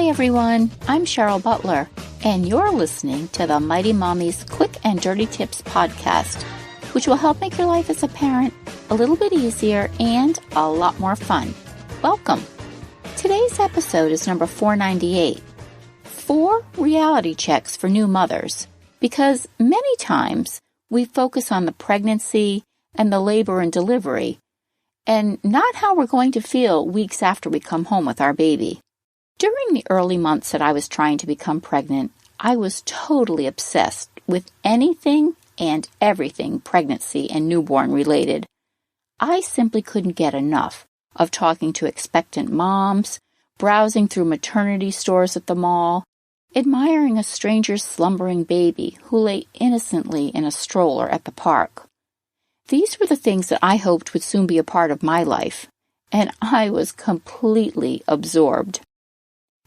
Hi everyone, I'm Cheryl Butler, and you're listening to the Mighty Mommy's Quick and Dirty Tips podcast, which will help make your life as a parent a little bit easier and a lot more fun. Welcome! Today's episode is number 498, 4 reality checks for new mothers, because many times we focus on the pregnancy and the labor and delivery, and not how we're going to feel weeks after we come home with our baby. During the early months that I was trying to become pregnant, I was totally obsessed with anything and everything pregnancy and newborn related. I simply couldn't get enough of talking to expectant moms, browsing through maternity stores at the mall, admiring a stranger's slumbering baby who lay innocently in a stroller at the park. These were the things that I hoped would soon be a part of my life, and I was completely absorbed.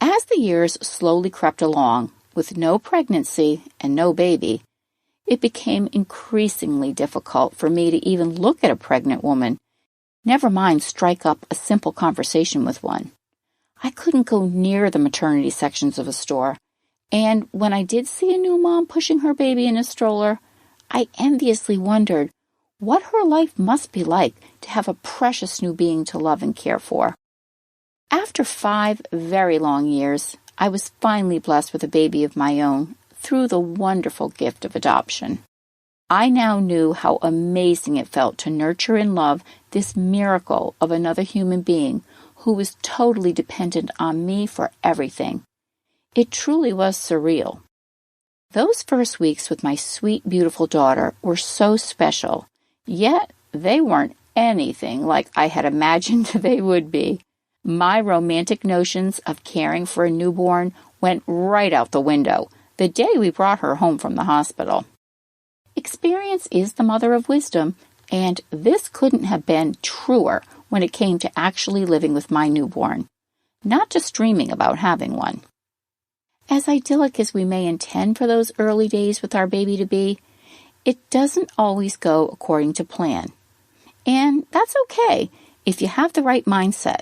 As the years slowly crept along, with no pregnancy and no baby, it became increasingly difficult for me to even look at a pregnant woman, never mind strike up a simple conversation with one. I couldn't go near the maternity sections of a store, and when I did see a new mom pushing her baby in a stroller, I enviously wondered what her life must be like to have a precious new being to love and care for. After 5 very long years, I was finally blessed with a baby of my own through the wonderful gift of adoption. I now knew how amazing it felt to nurture and love this miracle of another human being who was totally dependent on me for everything. It truly was surreal. Those first weeks with my sweet, beautiful daughter were so special, yet they weren't anything like I had imagined they would be. My romantic notions of caring for a newborn went right out the window the day we brought her home from the hospital. Experience is the mother of wisdom, and this couldn't have been truer when it came to actually living with my newborn, not just dreaming about having one. As idyllic as we may intend for those early days with our baby to be, it doesn't always go according to plan. And that's okay if you have the right mindset.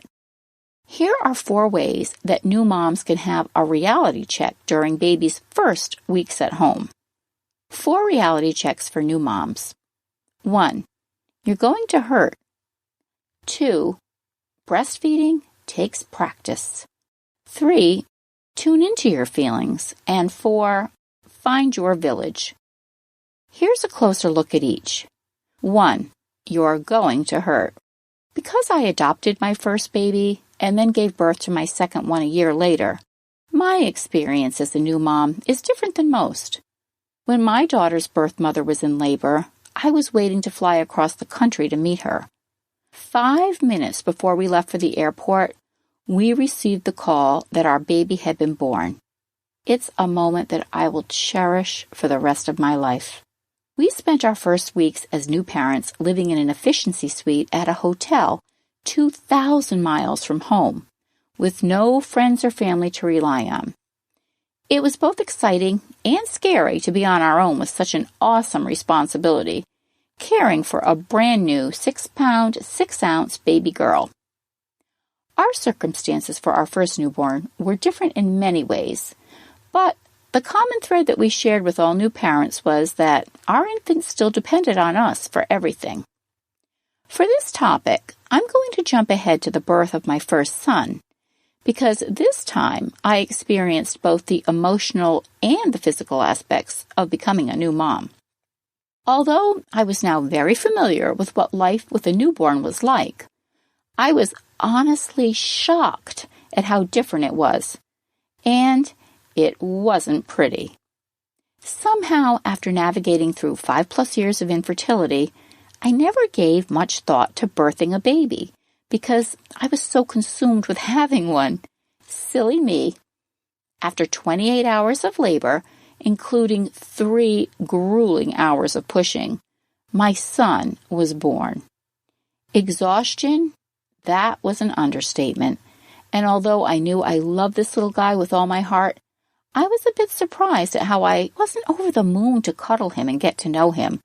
Here are 4 ways that new moms can have a reality check during baby's first weeks at home. 4 reality checks for new moms. 1. You're going to hurt. 2. Breastfeeding takes practice. 3. Tune into your feelings. And 4. Find your village. Here's a closer look at each. 1. You're going to hurt. Because I adopted my first baby and then gave birth to my second one a year later, my experience as a new mom is different than most. When my daughter's birth mother was in labor, I was waiting to fly across the country to meet her. 5 minutes before we left for the airport, we received the call that our baby had been born. It's a moment that I will cherish for the rest of my life. We spent our first weeks as new parents living in an efficiency suite at a hotel 2,000 miles from home, with no friends or family to rely on. It was both exciting and scary to be on our own with such an awesome responsibility, caring for a brand new 6-pound, 6-ounce baby girl. Our circumstances for our first newborn were different in many ways, but the common thread that we shared with all new parents was that our infant still depended on us for everything. For this topic, I'm going to jump ahead to the birth of my first son, because this time I experienced both the emotional and the physical aspects of becoming a new mom. Although I was now very familiar with what life with a newborn was like, I was honestly shocked at how different it was, and it wasn't pretty. Somehow, after navigating through 5+ years of infertility, I never gave much thought to birthing a baby because I was so consumed with having one. Silly me. After 28 hours of labor, including 3 grueling hours of pushing, my son was born. Exhaustion? That was an understatement. And although I knew I loved this little guy with all my heart, I was a bit surprised at how I wasn't over the moon to cuddle him and get to know him.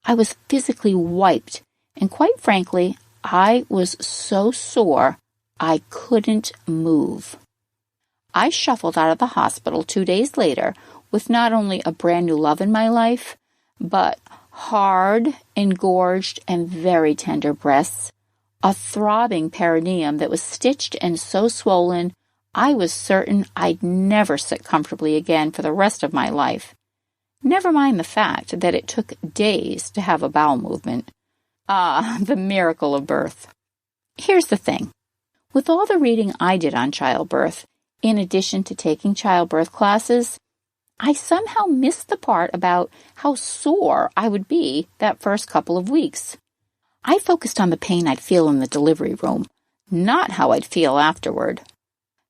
I was physically wiped, and quite frankly, I was so sore I couldn't move. I shuffled out of the hospital 2 days later with not only a brand new love in my life, but hard, engorged, and very tender breasts, a throbbing perineum that was stitched and so swollen I was certain I'd never sit comfortably again for the rest of my life. Never mind the fact that it took days to have a bowel movement. Ah, the miracle of birth. Here's the thing. With all the reading I did on childbirth, in addition to taking childbirth classes, I somehow missed the part about how sore I would be that first couple of weeks. I focused on the pain I'd feel in the delivery room, not how I'd feel afterward.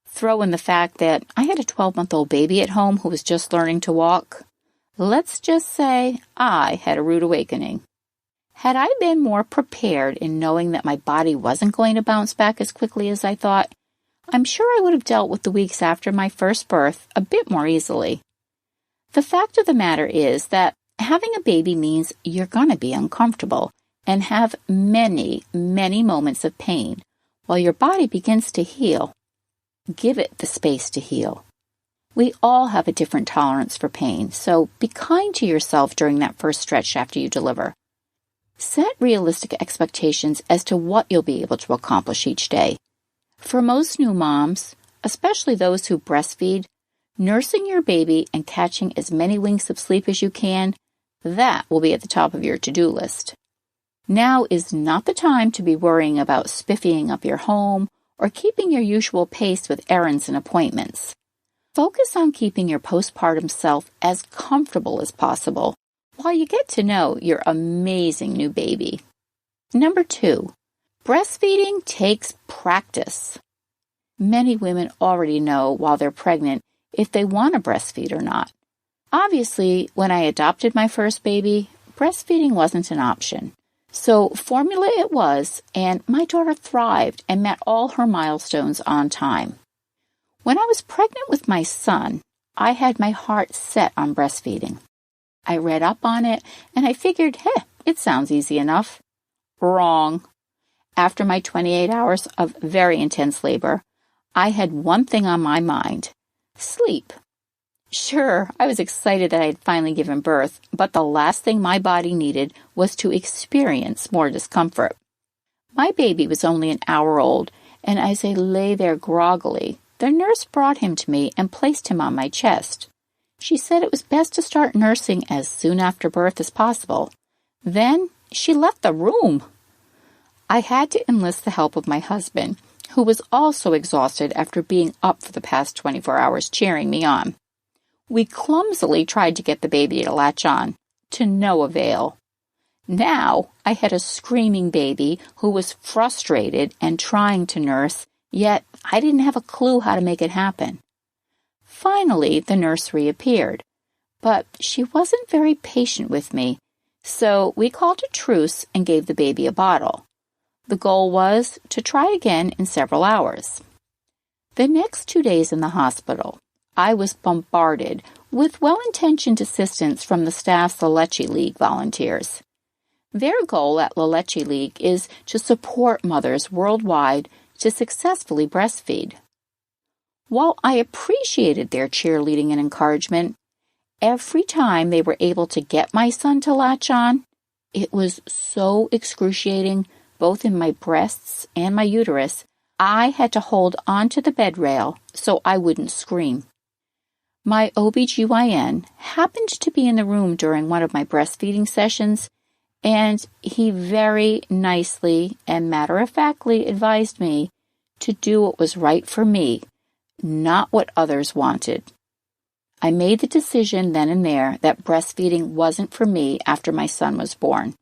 Throw in the fact that I had a 12-month-old baby at home who was just learning to walk. Let's just say I had a rude awakening. Had I been more prepared in knowing that my body wasn't going to bounce back as quickly as I thought, I'm sure I would have dealt with the weeks after my first birth a bit more easily. The fact of the matter is that having a baby means you're going to be uncomfortable and have many, many moments of pain while your body begins to heal. Give it the space to heal. We all have a different tolerance for pain, so be kind to yourself during that first stretch after you deliver. Set realistic expectations as to what you'll be able to accomplish each day. For most new moms, especially those who breastfeed, nursing your baby and catching as many winks of sleep as you can, that will be at the top of your to-do list. Now is not the time to be worrying about spiffying up your home or keeping your usual pace with errands and appointments. Focus on keeping your postpartum self as comfortable as possible while you get to know your amazing new baby. Number 2, breastfeeding takes practice. Many women already know while they're pregnant if they want to breastfeed or not. Obviously, when I adopted my first baby, breastfeeding wasn't an option. So formula it was, and my daughter thrived and met all her milestones on time. When I was pregnant with my son, I had my heart set on breastfeeding. I read up on it, and I figured, it sounds easy enough. Wrong. After my 28 hours of very intense labor, I had one thing on my mind: sleep. Sure, I was excited that I had finally given birth, but the last thing my body needed was to experience more discomfort. My baby was only an hour old, and as I lay there groggily, the nurse brought him to me and placed him on my chest. She said it was best to start nursing as soon after birth as possible. Then she left the room. I had to enlist the help of my husband, who was also exhausted after being up for the past 24 hours cheering me on. We clumsily tried to get the baby to latch on, to no avail. Now I had a screaming baby who was frustrated and trying to nurse, yet I didn't have a clue how to make it happen. Finally, the nurse reappeared, but she wasn't very patient with me, so we called a truce and gave the baby a bottle. The goal was to try again in several hours. The next 2 days in the hospital, I was bombarded with well-intentioned assistance from the staff's La Leche League volunteers. Their goal at La Leche League is to support mothers worldwide to successfully breastfeed. While I appreciated their cheerleading and encouragement, every time they were able to get my son to latch on, it was so excruciating, both in my breasts and my uterus, I had to hold onto the bed rail so I wouldn't scream. My OBGYN happened to be in the room during one of my breastfeeding sessions, and he very nicely and matter-of-factly advised me to do what was right for me, not what others wanted. I made the decision then and there that breastfeeding wasn't for me after my son was born,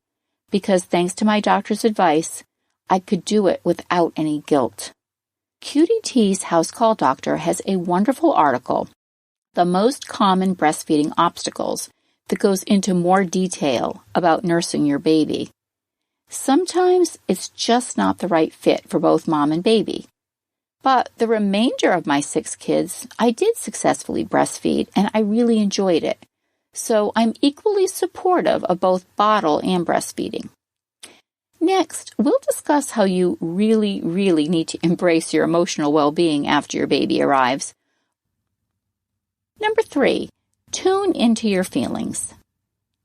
because thanks to my doctor's advice, I could do it without any guilt. QDT's House Call Doctor has a wonderful article, The Most Common Breastfeeding Obstacles, that goes into more detail about nursing your baby. Sometimes it's just not the right fit for both mom and baby. But the remainder of my 6 kids, I did successfully breastfeed, and I really enjoyed it. So I'm equally supportive of both bottle and breastfeeding. Next, we'll discuss how you really need to embrace your emotional well-being after your baby arrives, Number 3, tune into your feelings.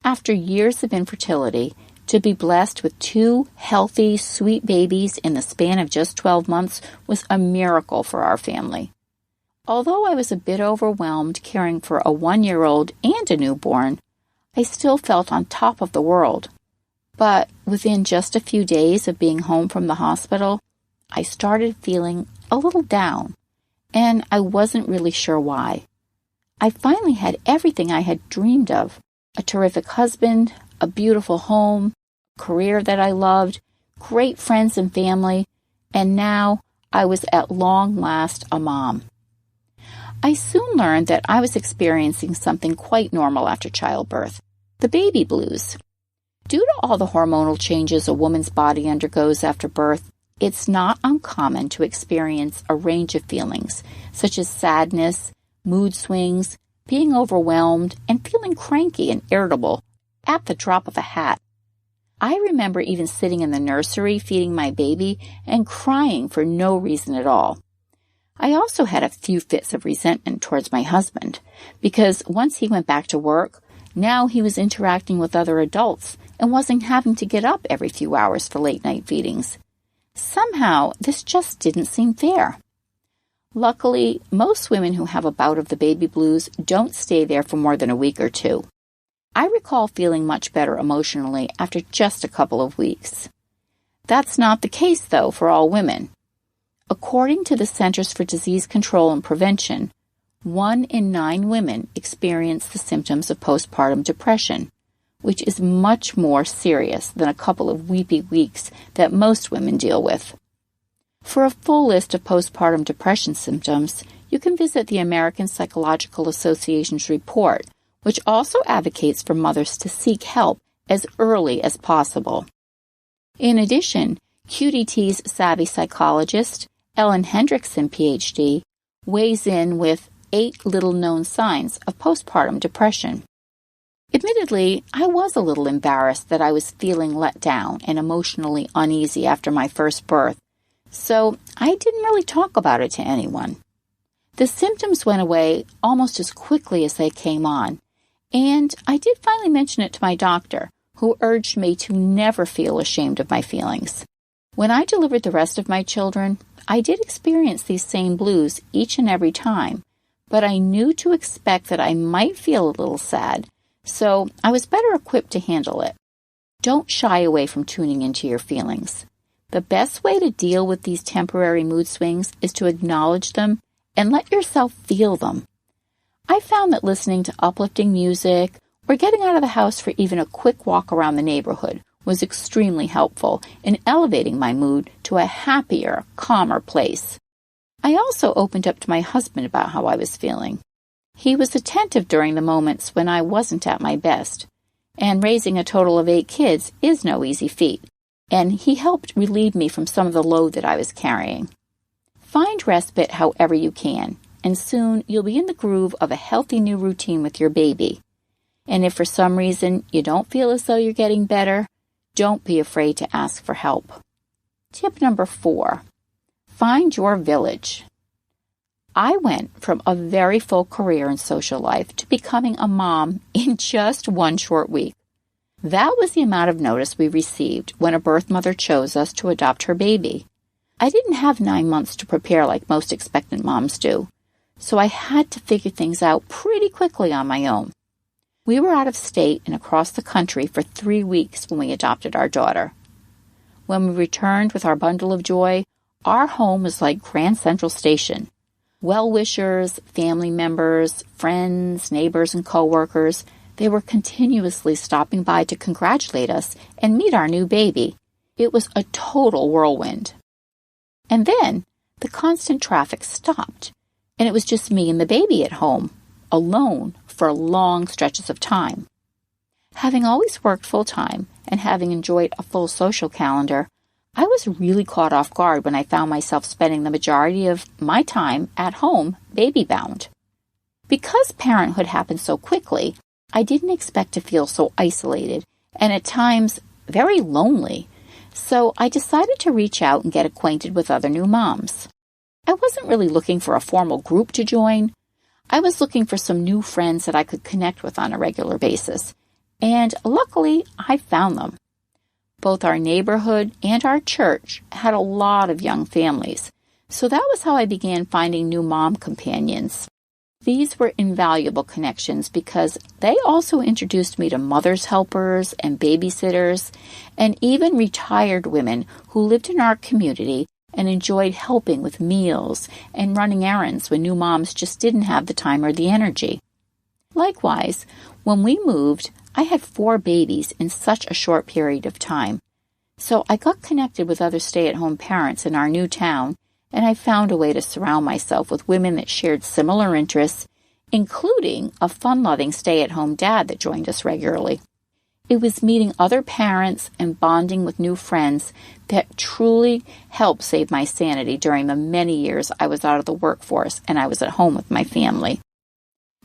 After years of infertility, to be blessed with 2 healthy, sweet babies in the span of just 12 months was a miracle for our family. Although I was a bit overwhelmed caring for a 1-year-old and a newborn, I still felt on top of the world. But within just a few days of being home from the hospital, I started feeling a little down, and I wasn't really sure why. I finally had everything I had dreamed of: a terrific husband, a beautiful home, a career that I loved, great friends and family, and now I was at long last a mom. I soon learned that I was experiencing something quite normal after childbirth: the baby blues. Due to all the hormonal changes a woman's body undergoes after birth, it's not uncommon to experience a range of feelings, such as sadness, mood swings, being overwhelmed, and feeling cranky and irritable at the drop of a hat. I remember even sitting in the nursery feeding my baby and crying for no reason at all. I also had a few fits of resentment towards my husband, because once he went back to work, now he was interacting with other adults and wasn't having to get up every few hours for late-night feedings. Somehow, this just didn't seem fair. Luckily, most women who have a bout of the baby blues don't stay there for more than a week or 2. I recall feeling much better emotionally after just a couple of weeks. That's not the case, though, for all women. According to the Centers for Disease Control and Prevention, 1 in 9 women experience the symptoms of postpartum depression, which is much more serious than a couple of weepy weeks that most women deal with. For a full list of postpartum depression symptoms, you can visit the American Psychological Association's report, which also advocates for mothers to seek help as early as possible. In addition, QDT's savvy psychologist, Ellen Hendrickson, PhD, weighs in with 8 little-known signs of postpartum depression. Admittedly, I was a little embarrassed that I was feeling let down and emotionally uneasy after my first birth, so I didn't really talk about it to anyone. The symptoms went away almost as quickly as they came on, and I did finally mention it to my doctor, who urged me to never feel ashamed of my feelings. When I delivered the rest of my children, I did experience these same blues each and every time, but I knew to expect that I might feel a little sad, so I was better equipped to handle it. Don't shy away from tuning into your feelings. The best way to deal with these temporary mood swings is to acknowledge them and let yourself feel them. I found that listening to uplifting music or getting out of the house for even a quick walk around the neighborhood was extremely helpful in elevating my mood to a happier, calmer place. I also opened up to my husband about how I was feeling. He was attentive during the moments when I wasn't at my best, and raising a total of 8 kids is no easy feat, and he helped relieve me from some of the load that I was carrying. Find respite however you can, and soon you'll be in the groove of a healthy new routine with your baby. And if for some reason you don't feel as though you're getting better, don't be afraid to ask for help. Tip number 4, find your village. I went from a very full career in social life to becoming a mom in just 1 short week. That was the amount of notice we received when a birth mother chose us to adopt her baby. I didn't have 9 months to prepare like most expectant moms do, so I had to figure things out pretty quickly on my own. We were out of state and across the country for 3 weeks when we adopted our daughter. When we returned with our bundle of joy, our home was like Grand Central Station. Well-wishers, family members, friends, neighbors, and co-workers, they were continuously stopping by to congratulate us and meet our new baby. It was a total whirlwind. And then the constant traffic stopped, and it was just me and the baby at home, alone for long stretches of time. Having always worked full-time and having enjoyed a full social calendar, I was really caught off guard when I found myself spending the majority of my time at home baby-bound. Because parenthood happened so quickly, I didn't expect to feel so isolated and at times very lonely, so I decided to reach out and get acquainted with other new moms. I wasn't really looking for a formal group to join. I was looking for some new friends that I could connect with on a regular basis, and luckily I found them. Both our neighborhood and our church had a lot of young families, so that was how I began finding new mom companions. These were invaluable connections because they also introduced me to mother's helpers and babysitters, and even retired women who lived in our community and enjoyed helping with meals and running errands when new moms just didn't have the time or the energy. Likewise, when we moved, I had 4 babies in such a short period of time. So I got connected with other stay-at-home parents in our new town, and I found a way to surround myself with women that shared similar interests, including a fun-loving stay-at-home dad that joined us regularly. It was meeting other parents and bonding with new friends that truly helped save my sanity during the many years I was out of the workforce and I was at home with my family.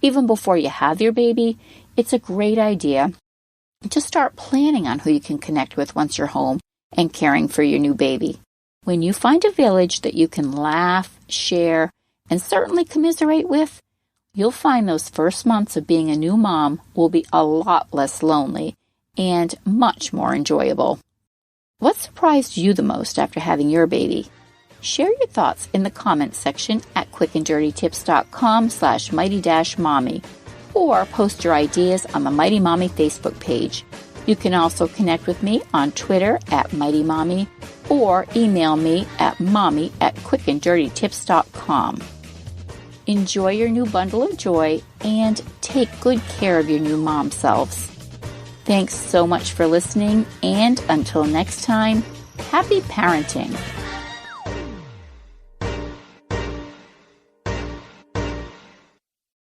Even before you have your baby, it's a great idea to start planning on who you can connect with once you're home and caring for your new baby. When you find a village that you can laugh, share, and certainly commiserate with, you'll find those first months of being a new mom will be a lot less lonely and much more enjoyable. What surprised you the most after having your baby? Share your thoughts in the comments section at quickanddirtytips.com/mighty-mommy or post your ideas on the Mighty Mommy Facebook page. You can also connect with me on Twitter at Mighty Mommy or email me at mommy@quickanddirtytips.com. Enjoy your new bundle of joy and take good care of your new mom selves. Thanks so much for listening, and until next time, happy parenting.